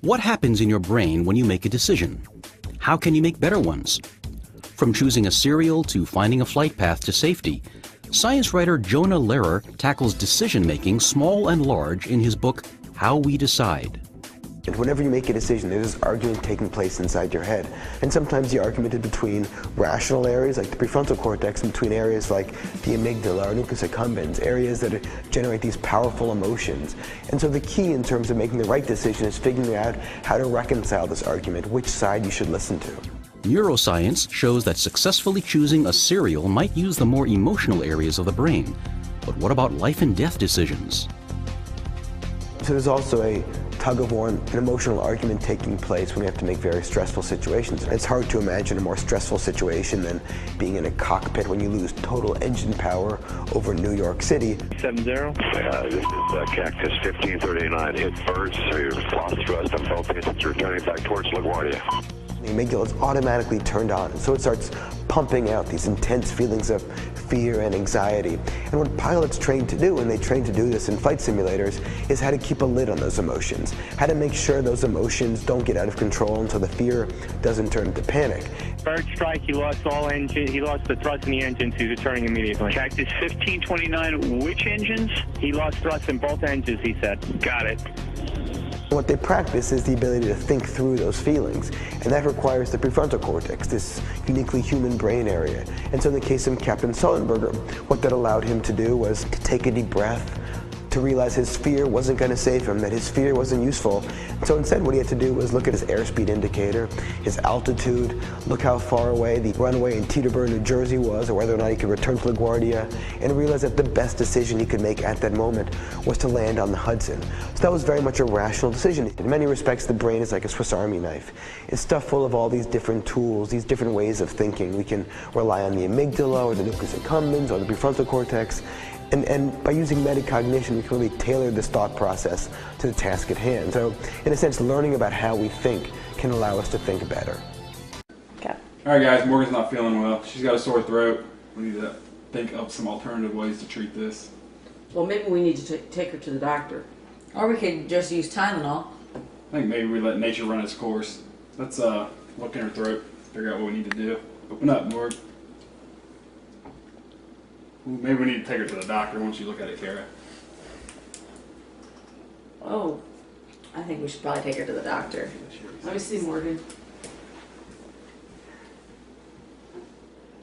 What happens in your brain when you make a decision? How can you make better ones? From choosing a cereal to finding a flight path to safety, science writer Jonah Lehrer tackles decision-making small and large in his book, How We Decide. And whenever you make a decision, there's this argument taking place inside your head. And sometimes the argument is between rational areas like the prefrontal cortex and between areas like the amygdala or nucleus accumbens, areas that generate these powerful emotions. And so the key in terms of making the right decision is figuring out how to reconcile this argument, which side you should listen to. Neuroscience shows that successfully choosing a cereal might use the more emotional areas of the brain. But what about life and death decisions? So there's also a tug-of-war, an emotional argument taking place when we have to make very stressful situations. It's hard to imagine a more stressful situation than being in a cockpit when you lose total engine power over New York City. 70. This is Cactus 1539. Hit birds, so you're lost thrust on both engines, returning back towards LaGuardia. The amygdala is automatically turned on, and so it starts pumping out these intense feelings of fear and anxiety. And what pilots train to do, and they train to do this in flight simulators, is how to keep a lid on those emotions, how to make sure those emotions don't get out of control until the fear doesn't turn into panic. Bird strike, he lost all engine, he lost the thrust in the engines, he's returning immediately. Cactus 1529, which engines? He lost thrust in both engines, he said. Got it. What they practice is the ability to think through those feelings, and that requires the prefrontal cortex, this uniquely human brain area. And so in the case of Captain Sullenberger, what that allowed him to do was to take a deep breath, to realize his fear wasn't going to save him, that his fear wasn't useful. So instead what he had to do was look at his airspeed indicator, his altitude, look how far away the runway in Teterboro, New Jersey was, or whether or not he could return to LaGuardia, and realize that the best decision he could make at that moment was to land on the Hudson. So that was very much a rational decision. In many respects, the brain is like a Swiss Army knife. It's stuffed full of all these different tools, these different ways of thinking. We can rely on the amygdala, or the nucleus accumbens, or the prefrontal cortex. And by using metacognition, we can really tailor this thought process to the task at hand. So, in a sense, learning about how we think can allow us to think better. Okay. All right, guys, Morgan's not feeling well. She's got a sore throat. We need to think of some alternative ways to treat this. Well, maybe we need to take her to the doctor. Or we could just use Tylenol. I think maybe we let nature run its course. Let's look in her throat, figure out what we need to do. Open up, Morgan. Maybe we need to take her to the doctor once you look at it, Kara. Oh, I think we should probably take her to the doctor. Let me see, Morgan.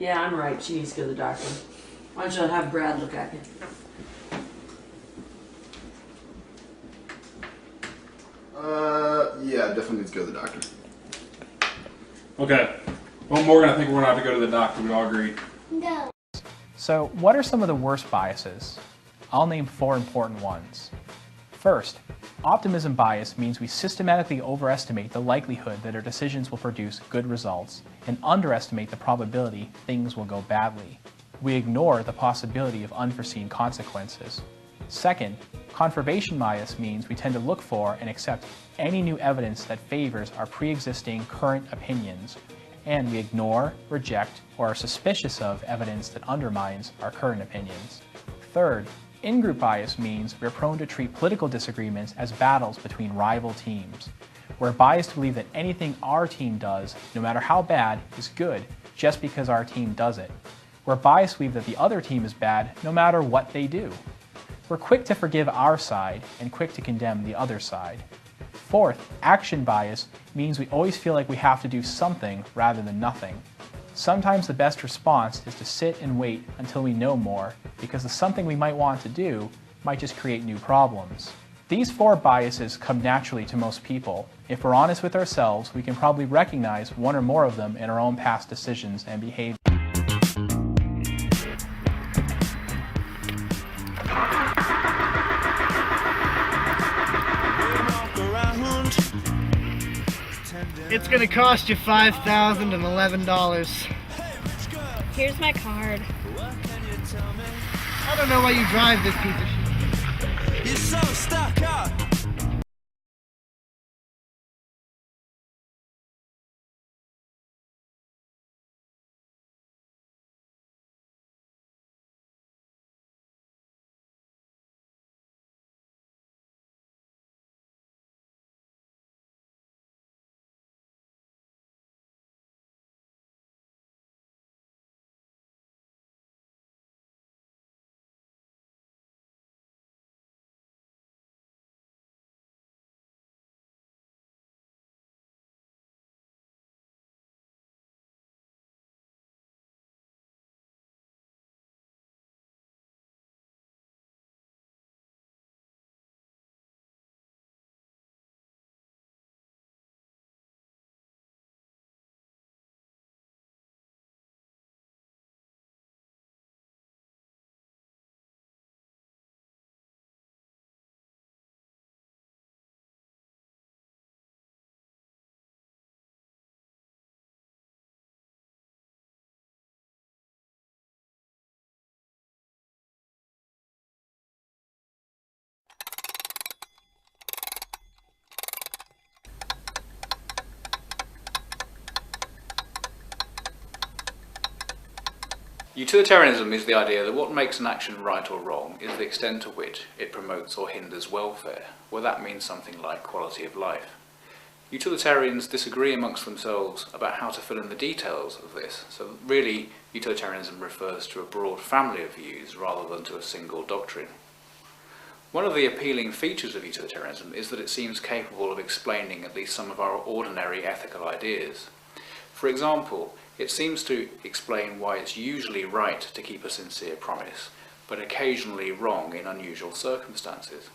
Yeah, I'm right. She needs to go to the doctor. Why don't you have Brad look at you? Yeah, definitely needs to go to the doctor. Okay. Well, Morgan, I think we're going to have to go to the doctor. We all agree. No. So, what are some of the worst biases? I'll name 4 important ones. First, optimism bias means we systematically overestimate the likelihood that our decisions will produce good results and underestimate the probability things will go badly. We ignore the possibility of unforeseen consequences. Second, confirmation bias means we tend to look for and accept any new evidence that favors our pre-existing current opinions, and we ignore, reject, or are suspicious of evidence that undermines our current opinions. Third, in-group bias means we're prone to treat political disagreements as battles between rival teams. We're biased to believe that anything our team does, no matter how bad, is good just because our team does it. We're biased to believe that the other team is bad no matter what they do. We're quick to forgive our side and quick to condemn the other side. Fourth, action bias means we always feel like we have to do something rather than nothing. Sometimes the best response is to sit and wait until we know more, because the something we might want to do might just create new problems. These 4 biases come naturally to most people. If we're honest with ourselves, we can probably recognize one or more of them in our own past decisions and behavior. It's gonna cost you $5,011. Here's my card. I don't know why you drive this piece of shit. You're so stuck up. Utilitarianism is the idea that what makes an action right or wrong is the extent to which it promotes or hinders welfare, where that means something like quality of life. Utilitarians disagree amongst themselves about how to fill in the details of this, so really utilitarianism refers to a broad family of views rather than to a single doctrine. One of the appealing features of utilitarianism is that it seems capable of explaining at least some of our ordinary ethical ideas. For example, it seems to explain why it's usually right to keep a sincere promise, but occasionally wrong in unusual circumstances.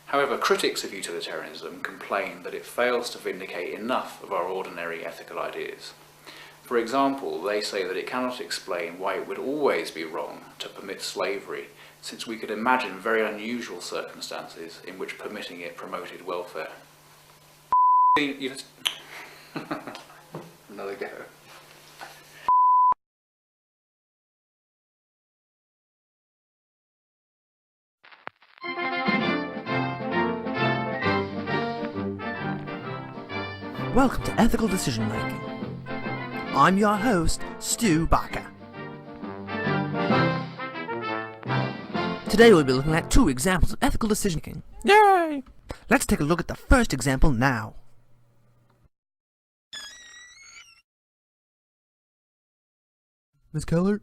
However, critics of utilitarianism complain that it fails to vindicate enough of our ordinary ethical ideas. For example, they say that it cannot explain why it would always be wrong to permit slavery, since we could imagine very unusual circumstances in which permitting it promoted welfare. Another go. Welcome to Ethical Decision Making. I'm your host, Stu Barker. Today we'll be looking at 2 examples of ethical decision making. Yay! Let's take a look at the first example now. Miss Keller?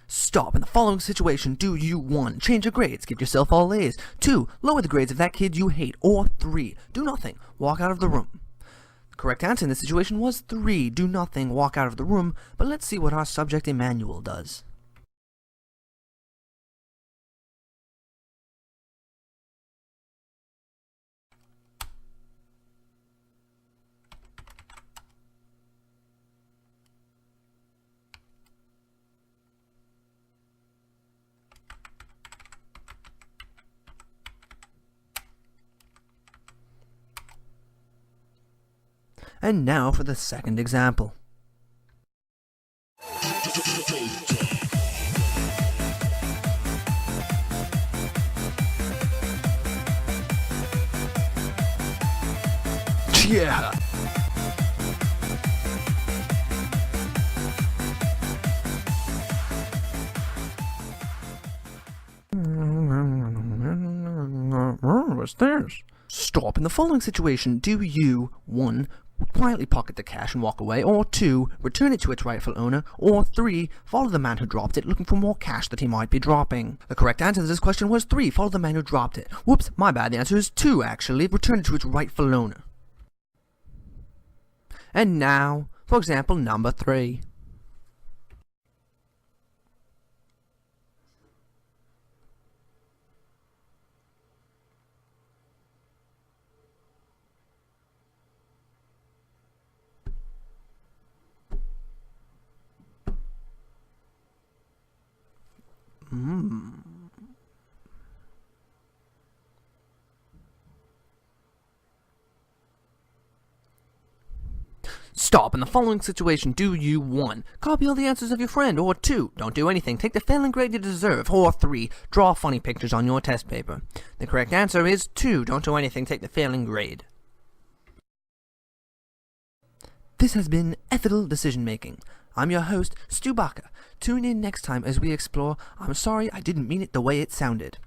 Stop. In the following situation, do you 1. Change your grades, give yourself all A's. 2. Lower the grades of that kid you hate. Or 3. Do nothing, walk out of the room. The correct answer in this situation was 3. Do nothing, walk out of the room. But let's see what our subject Emmanuel does. And now for the second example. Yeah! What's this? Stop. In the following situation, do you 1. Quietly pocket the cash and walk away, or 2. Return it to its rightful owner, or 3. Follow the man who dropped it, looking for more cash that he might be dropping? The correct answer to this question was 3. Follow the man who dropped it. Whoops, my bad. The answer is 2, actually. Return it to its rightful owner. And now, for example number 3. Stop. In the following situation, do you 1. Copy all the answers of your friend, or 2. Don't do anything, take the failing grade you deserve, or 3. Draw funny pictures on your test paper? The correct answer is 2. Don't do anything, take the failing grade. This has been Ethical Decision Making. I'm your host, Stu Barker. Tune in next time as we explore I'm sorry I didn't mean it the way it sounded.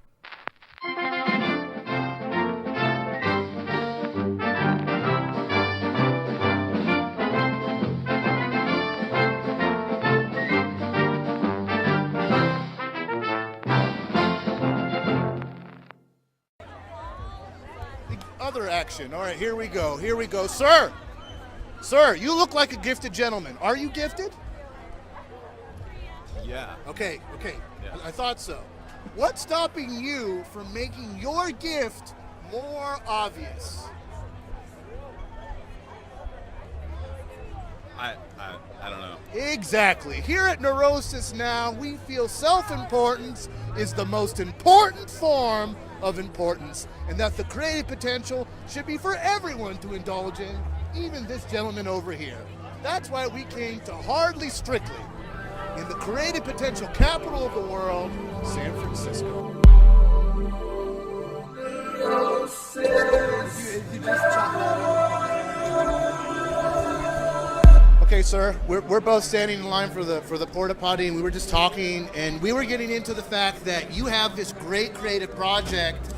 Other action. All right, here we go. Here we go. Sir! Sir, you look like a gifted gentleman. Are you gifted? Yeah. Okay. Yeah. I thought so. What's stopping you from making your gift more obvious? I don't know. Exactly. Here at Neurosis Now, we feel self-importance is the most important form of importance, and that the creative potential should be for everyone to indulge in, even this gentleman over here. That's why we came to Hardly Strictly, in the creative potential capital of the world, San Francisco. Okay, sir, we're both standing in line for the porta potty, and we were just talking, and we were getting into the fact that you have this great creative project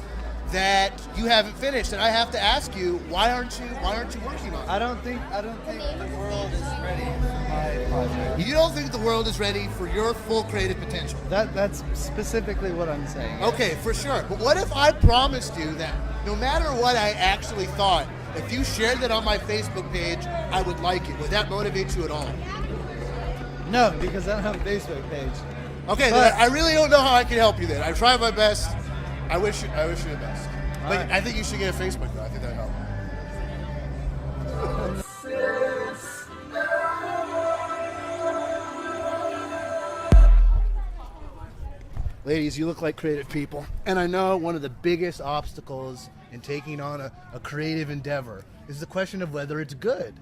that you haven't finished, and I have to ask you, why aren't you working on it? I don't think the world is ready for my project. You don't think the world is ready for your full creative potential? That's specifically what I'm saying. Okay, for sure. But what if I promised you that no matter what I actually thought, if you shared that on my Facebook page, I would like it? Would that motivate you at all? No, because I don't have a Facebook page. Okay, then I really don't know how I can help you then. I tried my best. I wish you the best. But right. I think you should get a Facebook though. I think that'd help. Ladies, you look like creative people. And I know one of the biggest obstacles in taking on a creative endeavor is the question of whether it's good.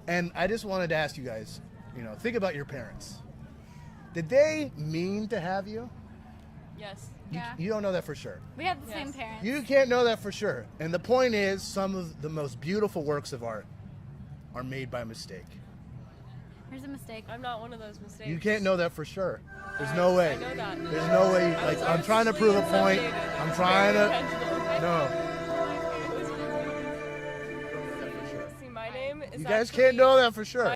And I just wanted to ask you guys, think about your parents. Did they mean to have you? Yes. You don't know that for sure. We have the same parents. You can't know that for sure. And the point is, some of the most beautiful works of art are made by mistake. Here's a mistake. I'm not one of those mistakes. You can't know that for sure. There's no way. I know that. There's no way. I'm trying to prove a point. I'm trying to. No. See, my name is. You guys can't know that for sure.